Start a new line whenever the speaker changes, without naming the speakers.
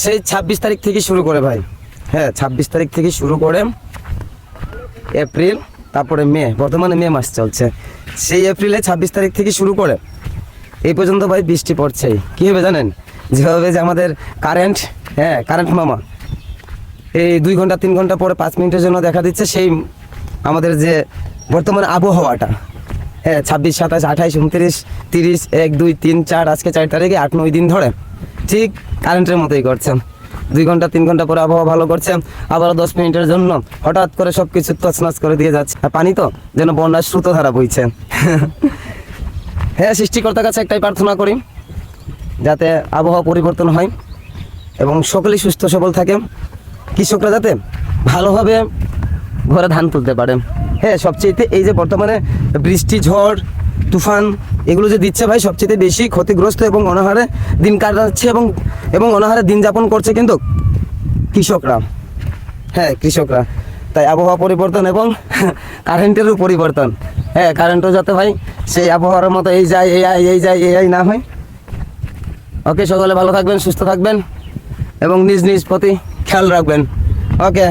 সেই 26 তারিখ থেকে শুরু করে ভাই, হ্যাঁ 26 তারিখ থেকে শুরু করে এপ্রিল, তারপরে মে, বর্তমানে মে মাস চলছে, সেই এপ্রিলে 26 তারিখ থেকে শুরু করে এই পর্যন্ত ভাই বৃষ্টি পড়ছেই। কী হবে জানেন, যেভাবে যে আমাদের কারেন্ট, হ্যাঁ কারেন্ট মামা এই 2 ঘন্টা 3 ঘন্টা পরে 5 মিনিটের জন্য দেখা দিচ্ছে, সেই আমাদের যে বর্তমান আবহাওয়াটা, হ্যাঁ 26, 27, 28, 29, 30, 1, 2, 3, 4, আজকে 4 তারিখে 8-9 দিন ধরে ঠিক কারেন্টের মতোই করছে। 2 ঘন্টা 3 ঘন্টা পরে আবহাওয়া ভালো করছে, আবার 10 মিনিটের জন্য হঠাৎ করে সব কিছু তছনছ করে দিয়ে যাচ্ছে। আর পানি তো যেন বন্যার স্রোতধারা বইছে। হ্যাঁ, সৃষ্টিকর্তার কাছে একটাই প্রার্থনা করি, যাতে আবহাওয়া পরিবর্তন হয় এবং সকলেই সুস্থ সবল থাকে, কৃষকরা যাতে ভালোভাবে ঘরে ধান তুলতে পারে। হ্যাঁ, সবচেয়ে এই যে বর্তমানে বৃষ্টি, ঝড়, তুফান এগুলো যে দিচ্ছে ভাই, সবচেয়ে বেশি ক্ষতিগ্রস্ত এবং অনাহারে দিন কাটাচ্ছে এবং অনাহারে দিন যাপন করছে কিন্তু কৃষকরা। হ্যাঁ, কৃষকরা। তাই আবহাওয়া পরিবর্তন এবং কারেন্টেরও পরিবর্তন, হ্যাঁ কারেন্টও যাতে ভাই সেই আবহাওয়ার মতো এই যায় এই না হয়। ওকে, সকলে ভালো থাকবেন, সুস্থ থাকবেন এবং নিজ নিজ প্রতি খেয়াল রাখবেন। ওকে।